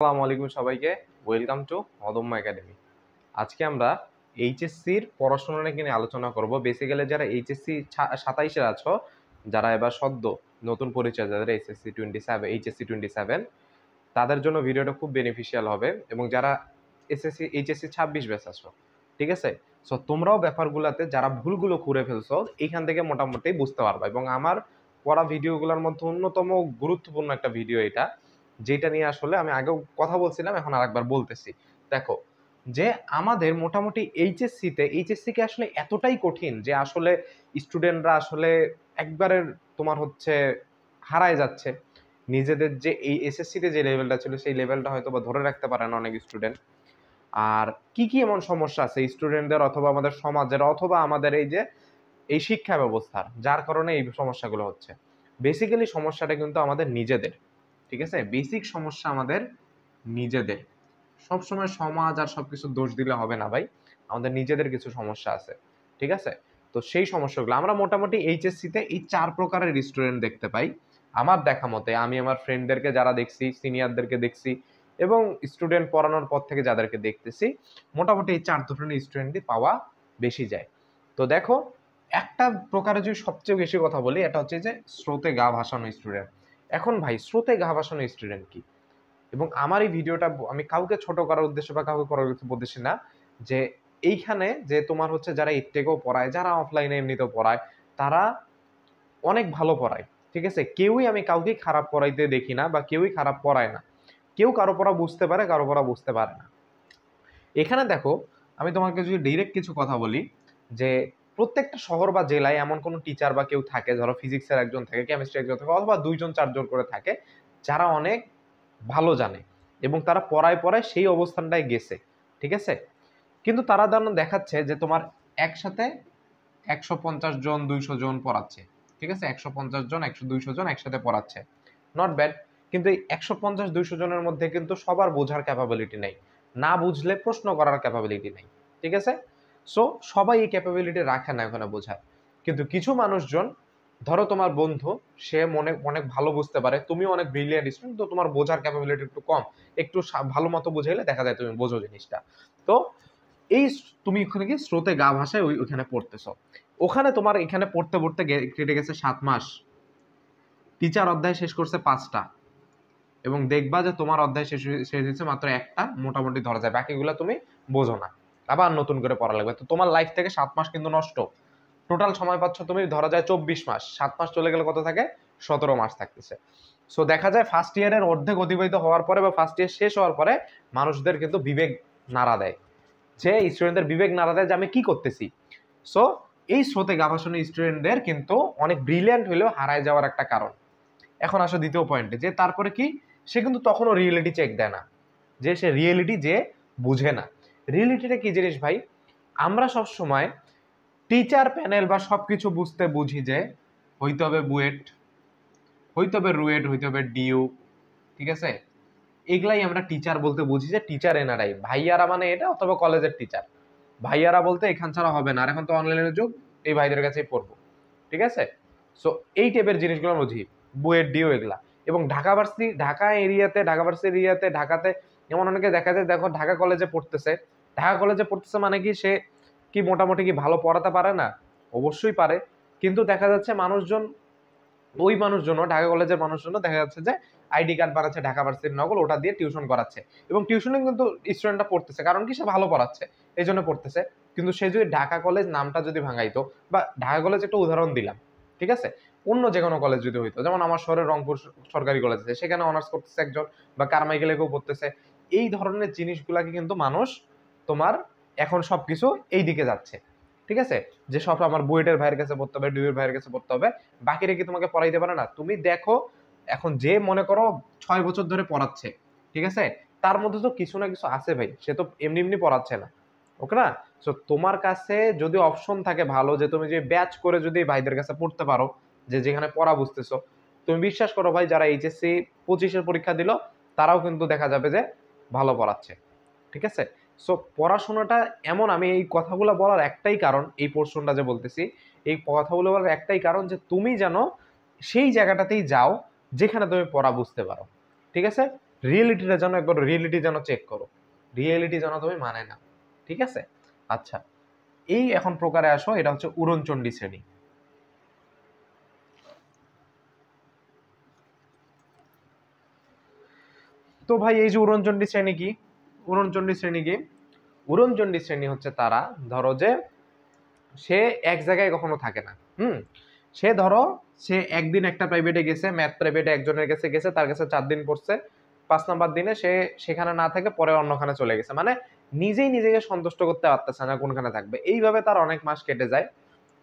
আসসালামু আলাইকুম সবাইকে। ওয়েলকাম টু অদম্য একাডেমি। আজকে আমরা এইচএসসির পড়াশোনা নিয়ে আলোচনা করব। বেসিক্যালি যারা এইচএসসি 27-এর আছো, যারা এবার সদ্য নতুন পরিচয়, যাদের এইচএসসি 27, তাদের জন্য ভিডিওটা খুব বেনিফিশিয়াল হবে। এবং যারা এইচএসসি 26 ব্যাচ আছো, ঠিক আছে, সো তোমরাও ব্যাপারগুলোতে যারা ভুলগুলো করে ফেলছো এইখান থেকে মোটামুটি বুঝতে পারবা। এবং আমার পড়া ভিডিওগুলোর মধ্যে অন্যতম গুরুত্বপূর্ণ একটা ভিডিও এটা, যেটা নিয়ে আসলে আমি আগেও কথা বলছিলাম, এখন আরেকবার বলতেছি। দেখো, যে আমাদের মোটামুটি এইচএসসি কে আসলে এতটাই কঠিন যে আসলে স্টুডেন্টরা আসলে একবারের তোমার হচ্ছে হারায় যাচ্ছে। নিজেদের যে এই এসএসসিতে যে লেভেলটা ছিল সেই লেভেলটা হয়তো বা ধরে রাখতে পারে না অনেক স্টুডেন্ট। আর কি কি এমন সমস্যা আছে স্টুডেন্টদের অথবা আমাদের সমাজের অথবা আমাদের এই যে এই শিক্ষা ব্যবস্থার, যার কারণে এই সমস্যাগুলো হচ্ছে? বেসিক্যালি সমস্যাটা কিন্তু আমাদের নিজেদের, ঠিক আছে? বেসিক সমস্যা আমাদের নিজেদের। সবসময় সমাজ আর সবকিছু দোষ দিলে হবে না ভাই, আমাদের নিজেদের কিছু সমস্যা আছে, ঠিক আছে? তো সেই সমস্যাগুলো আমরা মোটামুটি এইচএসসিতে এই 4 প্রকারের স্টুডেন্ট দেখতে পাই। আমার দেখা মতে, আমি আমার ফ্রেন্ডদেরকে যারা দেখছি, সিনিয়রদেরকে দেখছি, এবং স্টুডেন্ট পড়ানোর পর থেকে যাদেরকে দেখতেছি, মোটামুটি এই 4 ধরনের স্টুডেন্টই পাওয়া বেশি যায়। তো দেখো, একটা প্রকারে যদি সবচেয়ে বেশি কথা বলি, এটা হচ্ছে যে স্রোতে গা ভাসানো স্টুডেন্ট। এখন ভাই, স্রোতে গা ভাসানো স্টুডেন্ট কি? এবং আমার এই ভিডিওটা আমি কাউকে ছোট করার উদ্দেশ্যে বা কাউকে করার উদ্দেশ্যে না, যে এইখানে যে তোমার হচ্ছে যারা ইটটেকেও পড়ায়, যারা অফলাইনে এমনিতেও পড়ায়, তারা অনেক ভালো পড়ায়, ঠিক আছে? কেউই আমি কাউকে খারাপ পড়াইতে দেখি না, বা কেউই খারাপ পড়ায় না। কেউ কারো পড়া বুঝতে পারে, কারো পড়া বুঝতে পারে না। এখানে দেখো, আমি তোমাকে যদি ডিরেক্ট কিছু কথা বলি, যে প্রত্যেকটা শহর বা জেলায় এমন কোনো টিচার বা কেউ থাকে, ধরো ফিজিক্সের একজন থাকে, কেমিস্ট্রি একজন থাকে, অথবা 2 জন 4 জন করে থাকে, যারা অনেক ভালো জানে এবং তারা পড়ায় পড়ায় সেই অবস্থানটায় গেছে, ঠিক আছে? কিন্তু তারা দেখাচ্ছে যে তোমার একসাথে 150 জন 200 জন পড়াচ্ছে, ঠিক আছে? 150 জন 200 জন একসাথে পড়াচ্ছে, নট ব্যাড। কিন্তু এই 150-200 জনের মধ্যে কিন্তু সবার বোঝার ক্যাপাবিলিটি নেই, না বুঝলে প্রশ্ন করার ক্যাপাবিলিটি নেই, ঠিক আছে? সো সবাই এই ক্যাপাবিলিটি রাখে না ওখানে বোঝার। কিন্তু কিছু মানুষজন, ধরো তোমার বন্ধু, সে মনে অনেক ভালো বুঝতে পারে, তুমি অনেক ব্রিলিয়ান্ট স্টুডেন্ট, তো তোমার বোঝার ক্যাপাবিলিটি একটু কম, একটু ভালো মতো বুঝাইলে দেখা যায় তুমি বোঝো জিনিসটা। তো এই তুমি ওখানে কি স্রোতে গা ভাসায় ওইখানে পড়তেছো, ওখানে তোমার এখানে পড়তে পড়তে কেটে গেছে 7 মাস, টিচার অধ্যায় শেষ করছে 5টা, এবং দেখবা যে তোমার অধ্যায় শেষ হয়েছে মাত্র একটা, মোটামুটি ধরা যায়, বাকিগুলো তুমি বোঝো না, আবার নতুন করে পড়া লাগবে। তো তোমার লাইফ থেকে 7 মাস কিন্তু নষ্ট। টোটাল সময় পাচ্ছ তুমি ধরা যায় 24 মাস, 7 মাস চলে গেলে কত থাকে? 17 মাস থাকতেছে। সো দেখা যায় ফার্স্ট ইয়ারের অর্ধেক অতিবাহিত হওয়ার পরে বা ফার্স্ট ইয়ার শেষ হওয়ার পরে মানুষদের কিন্তু বিবেক নাড়া দেয়, যে স্টুডেন্টদের বিবেক নাড়া দেয় যে আমি কি করতেছি। সো এই স্রোতে গা ভাসানো স্টুডেন্টদের কিন্তু অনেক ব্রিলিয়ান্ট হলেও হারায় যাওয়ার একটা কারণ। এখন আসো দ্বিতীয় পয়েন্টে, যে তারপরে কি, সে কিন্তু তখনও রিয়েলিটি চেক দেয় না, যে সে রিয়েলিটি যে বুঝে না। রিয়েলিটিটা কি জিনিস ভাই? আমরা সব সময় টিচার প্যানেল বা সবকিছু বুঝতে বুঝি যে হইতে হবে বুয়েট, হইতে হবে রুয়েট, হইতে হবে ডিউ, ঠিক আছে? এগুলাই আমরা টিচার বলতে বুঝি, যে টিচার এনারাই ভাইয়ারা, মানে এটা, অথবা কলেজের টিচার ভাইয়ারা বলতে এখান ছাড়া হবে না, আর এখন তো অনলাইনের যুগ, এই ভাইদের কাছেই পড়বো, ঠিক আছে? সো এই টাইপের জিনিসগুলো বুঝি, বুয়েট ডিও এগুলা। এবং ঢাকা ভার্সিটি এরিয়াতে ঢাকাতে যেমন অনেকে দেখা যায়, দেখো ঢাকা কলেজে পড়তেছে, ঢাকা কলেজে পড়তেছে মানে কি সে কি মোটামুটি কি ভালো পড়াতে পারে না? অবশ্যই পারে। কিন্তু দেখা যাচ্ছে মানুষজন, ওই মানুষজনও, ঢাকা কলেজের মানুষজনও দেখা যাচ্ছে যে আইডি কার্ড বানাচ্ছে ঢাকা ভার্সিটির নকল, ওটা দিয়ে টিউশন করাচ্ছে, এবং টিউশনে কিন্তু স্টুডেন্টরা পড়তেছে, কারণ কি সে ভালো পড়াচ্ছে, এই জন্য পড়তেছে। কিন্তু সে যদি ঢাকা কলেজ নামটা যদি ভাঙাইতো, বা ঢাকা কলেজ একটা উদাহরণ দিলাম, ঠিক আছে, অন্য যে কোনো কলেজ যদি হইতো, যেমন আমার শহরের রংপুর সরকারি কলেজ আছে, সেখানে অনার্স করতেছে একজন, বা কারমাইকেলে কেউ পড়তেছে, এই ধরনের জিনিসগুলাকে কিন্তু মানুষ তোমার এখন সবকিছু এই দিকে যাচ্ছে, ঠিক আছে? যে সব আমার বুয়েটের ভাইয়ের কাছে পড়তে হবে, ডিউয়ের ভাইয়ের কাছে পড়তে হবে, বাকিরা কি তোমাকে পড়াইতে পারে না? তুমি দেখো, এখন যে মনে করো 6 বছর ধরে পড়াচ্ছে, ঠিক আছে, তার মধ্যে তো কিছু না কিছু আছে ভাই, সে তো এমনি এমনি পড়াচ্ছে না, ওকে না? সো তোমার কাছে যদি অপশন থাকে ভালো, যে তুমি যে ব্যাচ করে যদি ভাইদের কাছে পড়তে পারো, যে যেখানে পড়া বুঝতেছো, তুমি বিশ্বাস করো ভাই, যারা এইচএসসি 25-এর পরীক্ষা দিল, তারাও কিন্তু দেখা যাবে যে ভালো পড়াচ্ছে, ঠিক আছে? সো পড়াশোনাটা এমন, আমি এই কথাগুলো বলার একটাই কারণ, এই পোর্শনটা যে বলতেছি, এই কথাগুলো বলার একটাই কারণ, যে তুমি যেন সেই জায়গাটাতেই যাও যেখানে তুমি পড়া বুঝতে পারো, ঠিক আছে? রিয়েলিটিটা যেন একবার রিয়েলিটি যেন চেক করো, রিয়েলিটি যেন তুমি মানে না, ঠিক আছে? আচ্ছা, এই এখন প্রকারে আসো, এটা হচ্ছে উড়নচণ্ডী শ্রেণী। তো ভাই এই যে উড়নচণ্ডী শ্রেণী কি? উড়নচণ্ডী শ্রেণী কি? উড়নচণ্ডী শ্রেণী হচ্ছে তারা, ধরো যে সে এক জায়গায় কখনো থাকে না। সে ধরো সে একদিন একটা প্রাইভেটে গেছে, ম্যাথ প্রাইভেটে একজনের কাছে গেছে, তার কাছে 4 দিন পড়ছে, 5 নাম্বার দিনে সে সেখানে না থেকে পরে অন্যখানে চলে গেছে, মানে নিজেই নিজেকে সন্তুষ্ট করতে পারতেছে না কোনখানে থাকবে। এইভাবে তার অনেক মাস কেটে যায়,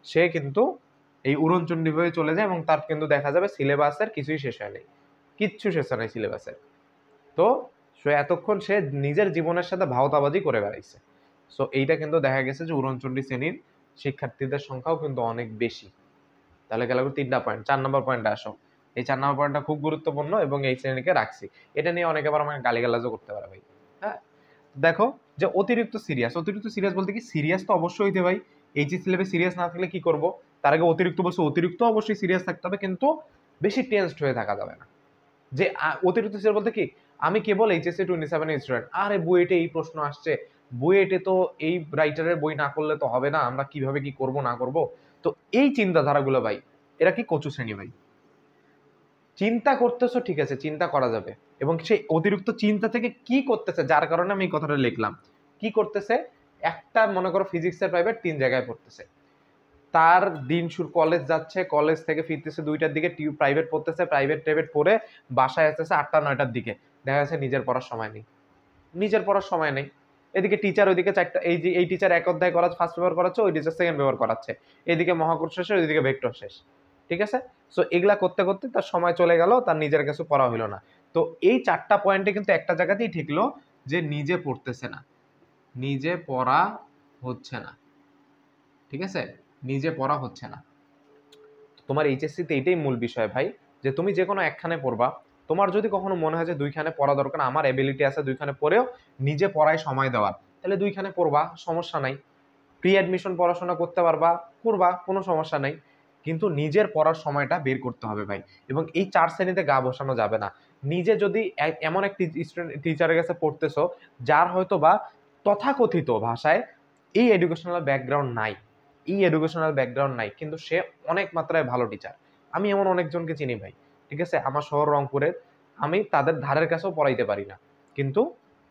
সে কিন্তু এই উড়নচণ্ডী হয়ে চলে যায় এবং তার কিন্তু দেখা যাবে সিলেবাসের কিছুই শেষ হয় নাই, কিচ্ছু শেষ হয় নাই সিলেবাসের। তো সে এতক্ষণ সে নিজের জীবনের সাথে ভাওতাবাজি করে বেড়াইছে। সো এইটা কিন্তু দেখা গেছে যে উড়নচণ্ডী শ্রেণীর শিক্ষার্থীদের সংখ্যাও কিন্তু অনেক বেশি। তাহলে গেল 3টা পয়েন্ট। 4 নম্বর পয়েন্টে আসো। এই 4 নম্বর পয়েন্টটা খুব গুরুত্বপূর্ণ এবং এই শ্রেণীকে রাখছি। এটা নিয়ে অনেকে আবার আমাকে গালিগালাজও করতে পারে ভাই। হ্যাঁ, দেখো যে অতিরিক্ত সিরিয়াস, অতিরিক্ত সিরিয়াস বলতে কি, সিরিয়াস তো অবশ্যই হইতে ভাই, এইচএসসি লেভেলে সিরিয়াস না থাকলে কি করব? তার আগে অতিরিক্ত বলছে, অতিরিক্ত অবশ্যই সিরিয়াস থাকতে হবে, কিন্তু বেশি টেনসড হয়ে থাকা যাবে না। যে অতিরিক্ত সিরিয়াস বলতে কি, আমি কেবল এইচএসসি 27 এর স্টুডেন্ট, আরে বুয়েটে এই প্রশ্ন আসছে, বুয়েটে তো এই রাইটারের বই না করলে তো হবে না, আমরা কিভাবে কি করব না করব। তো এই চিন্তাধারাগুলো ভাই, এরা কি কচু শ্রেণী ভাই। চিন্তা করতেছো ঠিক আছে, চিন্তা করা যাবে, এবং সেই অতিরিক্ত চিন্তা থেকে কি করতেছে, যার কারণে আমি এই কথাটা লিখলাম, কি করতেছে, একটা মনে করো ফিজিক্সের প্রাইভেট 3 জায়গায় পড়তেছে, তার দিন শুরু, কলেজ যাচ্ছে, কলেজ থেকে ফিরতেছে 2টার দিকে, প্রাইভেট পড়তেছে, প্রাইভেট টাইভেট পড়ে বাসায় আসতেছে 8টা 9টার দিকে, দেখা যাচ্ছে নিজের পড়ার সময় নেই, নিজের পড়ার সময় নেই। এদিকে টিচার ওইদিকে 4টা, এই যে এই টিচার 1 অধ্যায় করাচ্ছে, ফার্স্ট পেপার করাচ্ছে, ওই টিচার সেকেন্ড পেপার করাচ্ছে, এদিকে মহাকর্ষ শেষ, ওইদিকে ভেক্টর শেষ, ঠিক আছে? সো এগুলা করতে করতে তার সময় চলে গেল, তার নিজের কাছে পড়া হইলো না। তো এই 4টা পয়েন্টে কিন্তু একটা জায়গাতেই ঠিকলো, যে নিজে পড়তেছে না, নিজে পড়া হচ্ছে না, ঠিক আছে? নিজে পড়া হচ্ছে না। তোমার এইচএসসিতে এটাই মূল বিষয় ভাই, যে তুমি যে কোনো একখানে পড়বা, তোমার যদি কখনো মনে হয় যে 2খানে পড়া দরকার, আমার এবিলিটি আছে 2খানে পড়েও নিজে পড়ায় সময় দেওয়ার, তাহলে 2খানে পড়বা, সমস্যা নাই। প্রি অ্যাডমিশন পড়াশোনা করতে পারবা, করবা, কোনো সমস্যা নাই। কিন্তু নিজের পড়ার সময়টা বের করতে হবে ভাই, এবং এই 4 শ্রেণীতে গা বসানো যাবে না। নিজে যদি এমন এক টিচারের কাছে পড়তেছো, যার হয়তো বা তথাকথিত ভাষায় এই এডুকেশনাল ব্যাকগ্রাউন্ড নাই, এই এডুকেশনাল ব্যাকগ্রাউন্ড নাই, কিন্তু সে অনেক মাত্রায় ভালো টিচার। আমি এমন অনেকজনকে চিনি ভাই, ঠিক আছে? আমার শহর রংপুরের, আমি তাদের ধারের কাছেও পড়াইতে পারি না, কিন্তু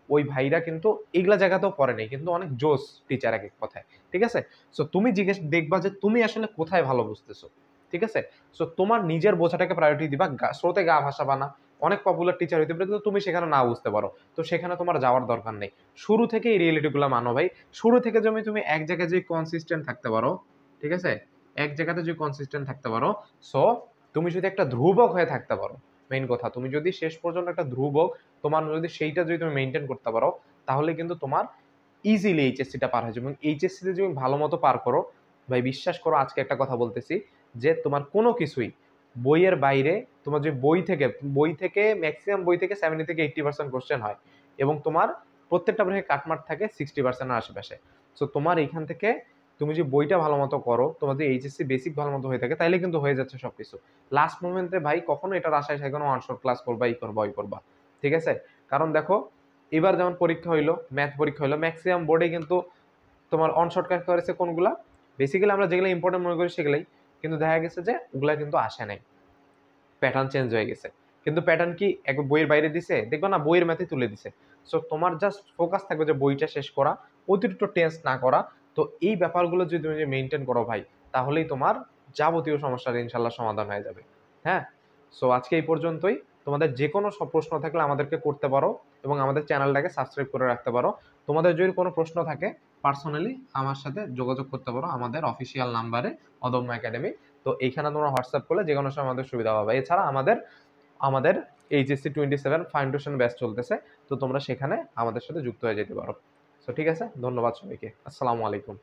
ওই ভাইরা কিন্তু এগুলা জায়গাতেও পড়ে নাই, কিন্তু অনেক জোস টিচার এক এক কথায়, ঠিক আছে? সো তুমি জিজ্ঞেস দেখবা যে তুমি আসলে কোথায় ভালো বুঝতেছো, ঠিক আছে? সো তোমার নিজের বোঝাটাকে প্রায়োরিটি দিবা, স্রোতে গা ভাসাবা না। অনেক পপুলার টিচার হইতে পারে, কিন্তু তুমি সেখানে না বুঝতে পারো, তো সেখানে তোমার যাওয়ার দরকার নেই। শুরু থেকে এই রিয়েলিটি গুলো মানো ভাই। শুরু থেকে যদি তুমি এক জায়গায় যে কনসিস্টেন্ট থাকতে পারো, ঠিক আছে, এক জায়গাতে যদি কনসিস্টেন্ট থাকতে পারো, সো তুমি যদি একটা ধ্রুবক হয়ে থাকতে পারো, মেইন কথা, তুমি যদি শেষ পর্যন্ত একটা ধ্রুবক, তোমার যদি সেইটা যদি তুমি মেনটেন করতে পারো, তাহলে কিন্তু তোমার ইজিলি এইচএসসিটা পার হয়ে যাবে। এবং এইচএসসিতে যদি ভালো মতো পার করো ভাই, বিশ্বাস করো, আজকে একটা কথা বলতেছি, যে তোমার কোনো কিছুই বইয়ের বাইরে, তোমার যে বই থেকে ম্যাক্সিমাম বই থেকে 70 থেকে 80% কোশ্চেন হয়, এবং তোমার প্রত্যেকটা পরীক্ষায় কাটমার্ক থাকে 60% এর আশেপাশে। সো তোমার এইখান থেকে তুমি যে বইটা ভালো মতো করো, তোমার যদি এইচএসসি বেসিক ভালো মতো হয়ে থাকে, তাইলে কিন্তু হয়ে যাচ্ছে সবকিছু। লাস্ট মোমেন্টে ভাই কখনো এটার আশায় সেখানে ওয়ান শট ক্লাস করবা, এই করবা, ওই করবা, ঠিক আছে? কারণ দেখো, এবার যেমন পরীক্ষা হইলো, ম্যাথ পরীক্ষা হইলো, ম্যাক্সিমাম বোর্ডে কিন্তু তোমার অন শর্ট কাট করেছে কোনগুলা, বেসিক্যালি আমরা যেগুলো ইম্পর্টেন্ট মনে করি সেগুলাই, কিন্তু দেখা গেছে যে ওগুলা কিন্তু আসে নাই, প্যাটার্ন চেঞ্জ হয়ে গেছে। কিন্তু প্যাটার্ন কি এক বইয়ের বাইরে দিছে, দেখবা না, বইয়ের ম্যাথে তুলে দিছে। সো তোমার জাস্ট ফোকাস থাকবে যে বইটা শেষ করা, অতিরিক্ত টেন্স না করা। তো এই ব্যাপারগুলো যদি তুমি মেনটেন করো ভাই, তাহলেই তোমার যাবতীয় সমস্যার ইনশাল্লাহ সমাধান হয়ে যাবে। হ্যাঁ, সো আজকে এই পর্যন্তই। তোমাদের যে কোনো সব প্রশ্ন থাকলে আমাদেরকে করতে পারো, এবং আমাদের চ্যানেলটাকে সাবস্ক্রাইব করে রাখতে পারো। তোমাদের যদি কোনো প্রশ্ন থাকে, পার্সোনালি আমার সাথে যোগাযোগ করতে পারো আমাদের অফিসিয়াল নাম্বারে, অদম্য একাডেমি। তো এইখানে তোমরা হোয়াটসঅ্যাপ করলে যে কোনো সময় আমাদের সুবিধা হবে। এছাড়া আমাদের আমাদের এইচএসসি 27 ফাউন্ডেশন ব্যাচ চলতেছে, তো তোমরা সেখানে আমাদের সাথে যুক্ত হয়ে যেতে পারো। তো ঠিক আছে, ধন্যবাদ সবাইকে, আসসালামু আলাইকুম।